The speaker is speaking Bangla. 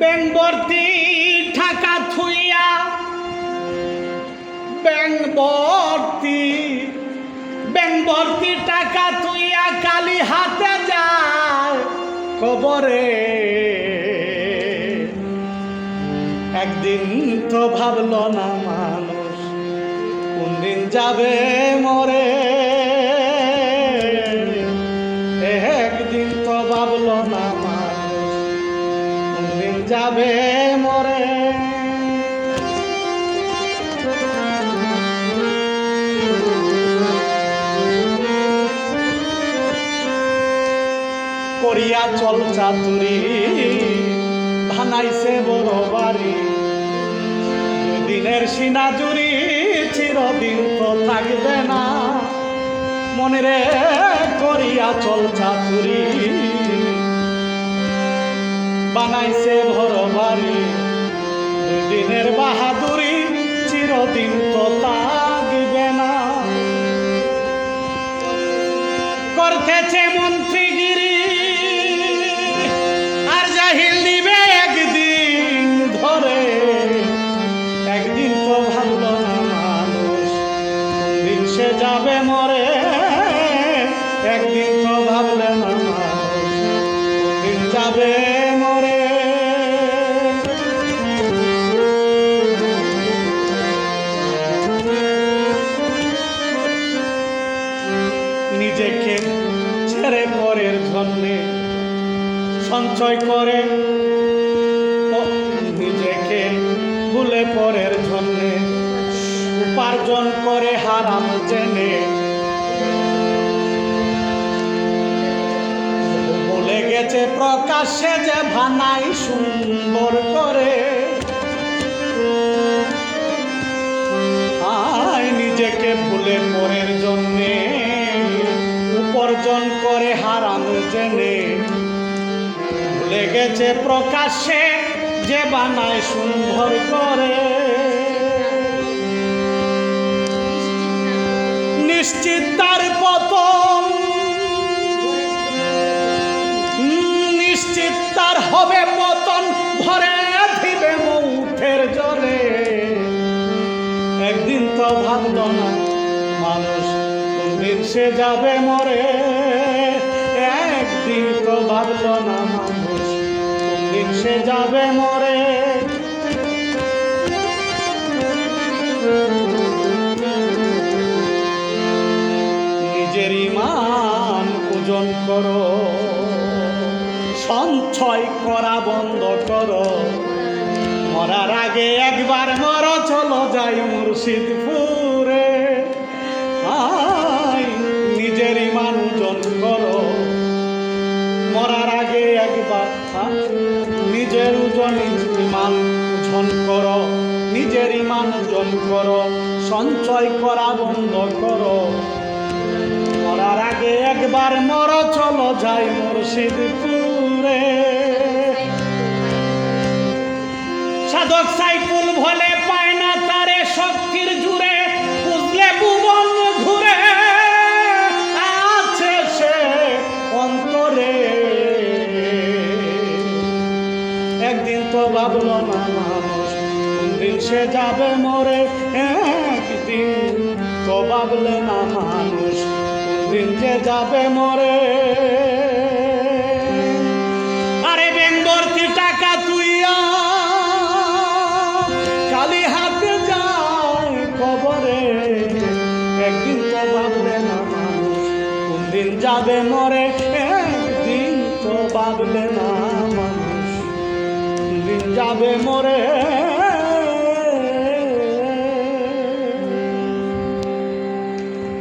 ব্যাংবর্তী টাকা থুইয়া ব্যাংবর্তী টাকা থুইয়া কালি হাতে যায় কবরে। একদিন তো ভাবলো না মানুষ কোন দিন যাবে মরে। একদিন তো ভাবলো না মানুষ কোন দিন যাবে মরে। করিয়া চল চাতুরি বানাইছে বড় বাড়ি। দিনের সিনাজুরি চিরদিন তো থাকবে না মনে রে। করিয়া চল চাতুরি বানাইছে বড় বাড়ি। দিনের বাহাদুরি চিরদিন তো থাকবে না। করতেছে মন্ত্রীগিরি আর জাহিল দিবে একদিন ধরে। একদিন তো ভাবলো না মানুষ কোনদিন সে যাবে মরে। একদিন তো ভাবলে না মানুষ কোনদিন যাবে মরে। নিজেকে ছেড়ে পরের জন্যে সঞ্চয় করে, নিজেকে ভুলে পরের জন্যে উপার্জন করে হারাম জেনে। বলে গেছে প্রকাশ্যে যে ভানাই সুন্দর করে। নিজেকে ভুলে পরের জন্যে উপার্জন করে হারাম জেনে। ভুলে গেছে প্রকাশ্যে যে বানায় সুন্দর করে। নিশ্চিত তার পতন, নিশ্চিত তার হবে পতন। ভরে দিবে মৌতের জলে। একদিন তো ভাবলো না মানুষ কোনদিন সে যাবে মরে। একদিন তো ভাবলো না মানুষ কোনদিন সে যাবে মরে। নিজের ঈমান ওজন করো, সঞ্চয় করা বন্ধ করো। মরার আগে একবার মর, চলো যাই মুর্শিদপুরে। নিজের ঈমান ওজন করো, মরার আগে একবার নিজের ঈমান ওজন করো। নিজের ঈমান ওজন করো, সঞ্চয় করা বন্ধ করো। মরার আগে একবার মর, চলো যাই মুর্শিদপুরে। সাধক সাইফুল ভোলে পায় না তারে শক্তির জুড়ে। বুঝলে ভুবন ঘুরে আছে সে অন্তরে। একদিন তো ভাবলো না মানুষ কোনদিন সে যাবে মরে। একদিন তো ভাবলে না মানুষ কোনদিন যে যাবে মরে। আরে ব্যাংবর্তী টাকা তুইয়া কালি হাতে যায় কবরে। একদিন তো ভাবলে না মানুষ কোনদিন যাবে মরে। একদিন তো ভাবলে না মানুষ কোনদিন যাবে মরে।